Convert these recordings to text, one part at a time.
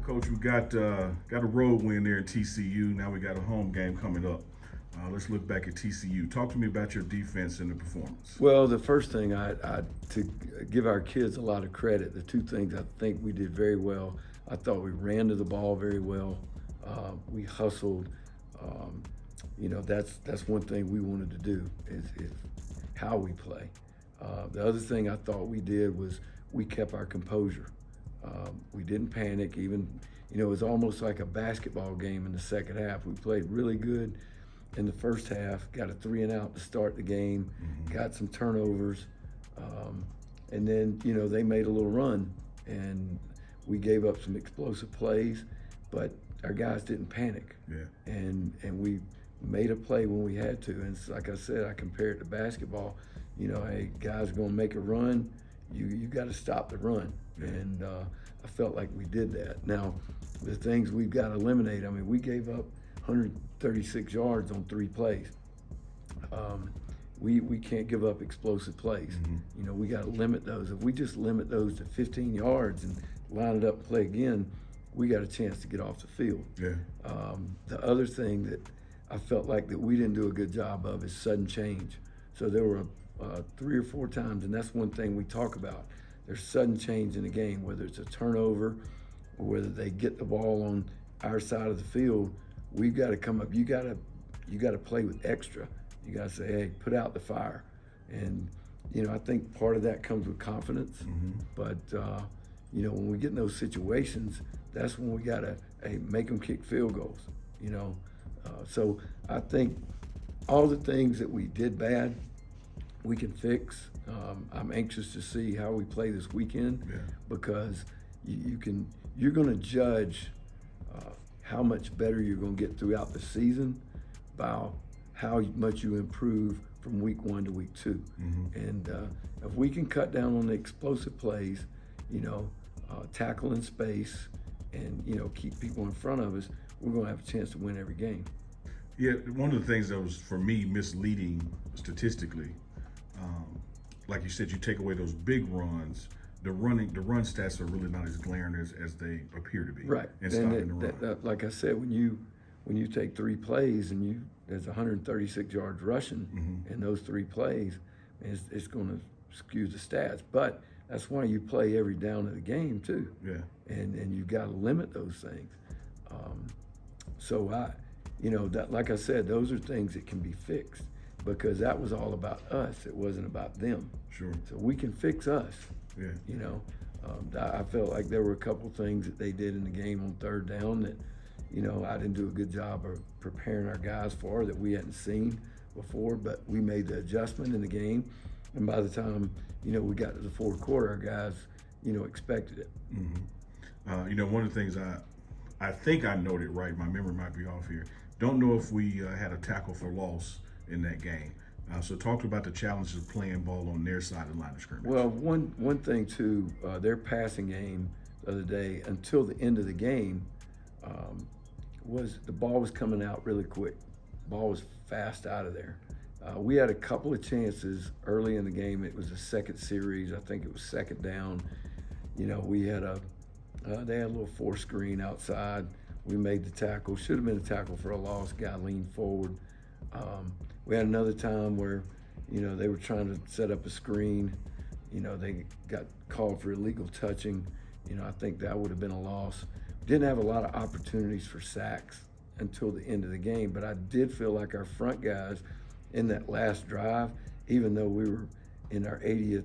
Coach, we got a road win there in TCU. Now we got a home game coming up. Let's look back at TCU. Talk to me about your defense and the performance. Well, the first thing I to give our kids a lot of credit. The two things I think we did very well. I thought we ran to the ball very well. We hustled. That's one thing we wanted to do is how we play. The other thing I thought we did was we kept our composure. We didn't panic. Even, it was almost like a basketball game in the second half. We played really good in the first half, got a 3-and-out to start the game, got some turnovers, and then, they made a little run, and we gave up some explosive plays, but our guys didn't panic. Yeah. And we made a play when we had to. And it's like I said, I compare it to basketball. Hey, guys are going to make a run, you got to stop the run. Yeah. And I felt like we did that. Now, the things we've got to eliminate, we gave up 136 yards on 3 plays. We can't give up explosive plays. We got to limit those. If we just limit those to 15 yards and line it up and play again, we got a chance to get off the field. Yeah. The other thing that I felt like that we didn't do a good job of is sudden change. So there were 3 or 4 times, and that's one thing we talk about. There's sudden change in the game, whether it's a turnover or whether they get the ball on our side of the field. We've got to come up. You got to play with extra. You got to say, hey, put out the fire. And I think part of that comes with confidence. But when we get in those situations, that's when we got to make them kick field goals. So I think all the things that we did bad, we can fix. I'm anxious to see how we play this weekend because you're going to judge how much better you're going to get throughout the season by how much you improve from week 1 to week 2. And if we can cut down on the explosive plays, tackle in space, and keep people in front of us, we're going to have a chance to win every game. Yeah, one of the things that was, for me, misleading statistically, like you said, you take away those big runs, the run stats are really not as glaring as they appear to be. Right. And stopping the run. Like I said, when you take 3 plays and there's 136 yards rushing in those 3 plays, it's going to skew the stats. But that's why you play every down of the game too. Yeah. And you've got to limit those things. So like I said, those are things that can be fixed because that was all about us. It wasn't about them. Sure. So we can fix us. Yeah. I felt like there were a couple things that they did in the game on 3rd down that, I didn't do a good job of preparing our guys for that we hadn't seen before, but we made the adjustment in the game. And by the time, we got to the 4th quarter, our guys, expected it. One of the things I think I noted right, my memory might be off here. Don't know if we had a tackle for loss in that game. So talk about the challenges of playing ball on their side of the line of scrimmage. Well, one thing too, their passing game the other day until the end of the game was the ball was coming out really quick. The ball was fast out of there. We had a couple of chances early in the game. It was a second series. I think it was 2nd down. We had they had a little 4 screen outside. We made the tackle. Should have been a tackle for a loss. Guy leaned forward. We had another time where, they were trying to set up a screen. They got called for illegal touching. I think that would have been a loss. Didn't have a lot of opportunities for sacks until the end of the game, but I did feel like our front guys in that last drive, even though we were in our 80th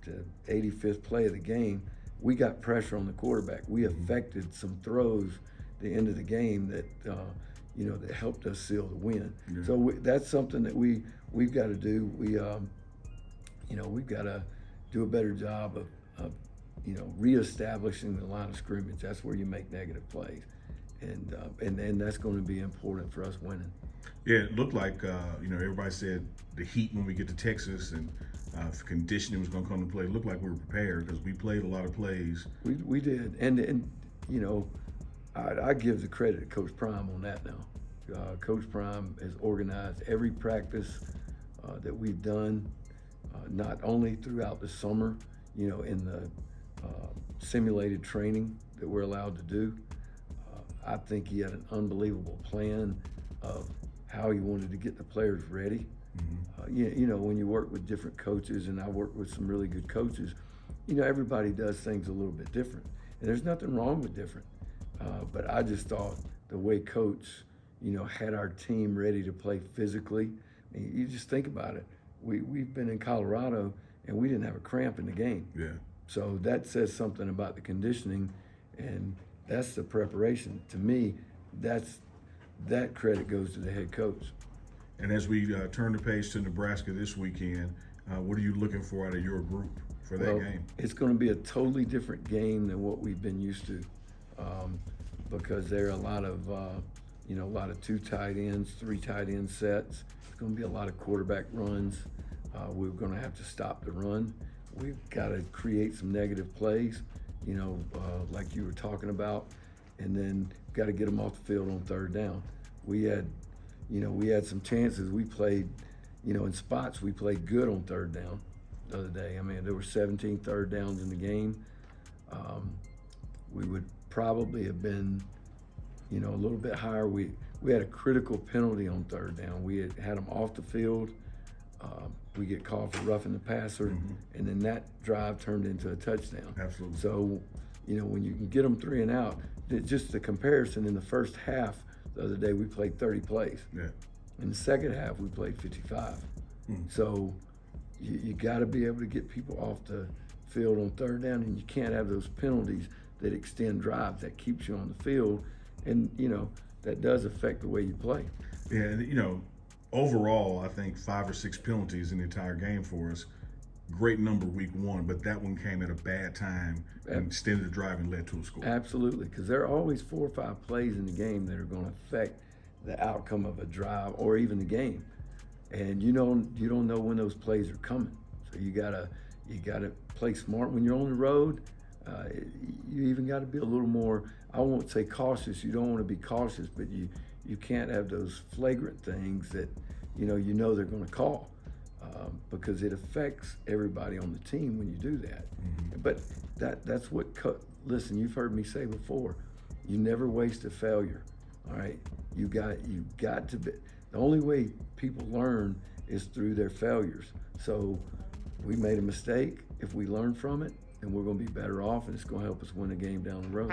to 85th play of the game, we got pressure on the quarterback. We affected some throws at the end of the game that that helped us seal the win. Yeah. So that's something that we've got to do. We've got to do a better job of reestablishing the line of scrimmage. That's where you make negative plays, and that's going to be important for us winning. Yeah, it looked like everybody said the heat when we get to Texas and if conditioning was going to come to play. It looked like we were prepared because we played a lot of plays. We did, and I give the credit to Coach Prime on that now. Coach Prime has organized every practice that we've done, not only throughout the summer, in the simulated training that we're allowed to do, I think he had an unbelievable plan of how he wanted to get the players ready. You know, when you work with different coaches, and I work with some really good coaches, you know, everybody does things a little bit different. And there's nothing wrong with different. But I just thought the way Coach, you know, had our team ready to play physically. I mean, you just think about it. We've been in Colorado, and we didn't have a cramp in the game. Yeah. So that says something about the conditioning, and that's the preparation. To me, that credit goes to the head coach. And as we turn the page to Nebraska this weekend, what are you looking for out of your group for that game? It's going to be a totally different game than what we've been used to, because there are a lot of, you know, a lot of 2 tight ends, 3 tight end sets. It's going to be a lot of quarterback runs. We're going to have to stop the run. We've got to create some negative plays, you know, like you were talking about, and then got to get them off the field on 3rd down. We had some chances. We played, you know, in spots we played good on 3rd down the other day. I mean, there were 17 3rd downs in the game. We would probably have been, you know, a little bit higher. We had a critical penalty on 3rd down. We had them off the field. We get called for roughing the passer, and then that drive turned into a touchdown. Absolutely. So, you know, when you can get them 3 and out, just the comparison in the first half the other day, we played 30 plays. Yeah. In the second half, we played 55. So you got to be able to get people off the field on 3rd down, and you can't have those penalties that extend drives. That keeps you on the field, and, you know, that does affect the way you play. Yeah, and, you know, overall, I think 5 or 6 penalties in the entire game for us. Great number week 1, but that one came at a bad time and extended the drive and led to a score. Absolutely, because there are always 4 or 5 plays in the game that are going to affect the outcome of a drive or even the game, and you don't know when those plays are coming. So you gotta play smart when you're on the road. You even got to be a little more, I won't say cautious. You don't want to be cautious, but you can't have those flagrant things that you know they're going to call. Because it affects everybody on the team when you do that. But that's what, listen, you've heard me say before, you never waste a failure, all right? You got to be, the only way people learn is through their failures. So we made a mistake. If we learn from it, then we're going to be better off, and it's going to help us win a game down the road.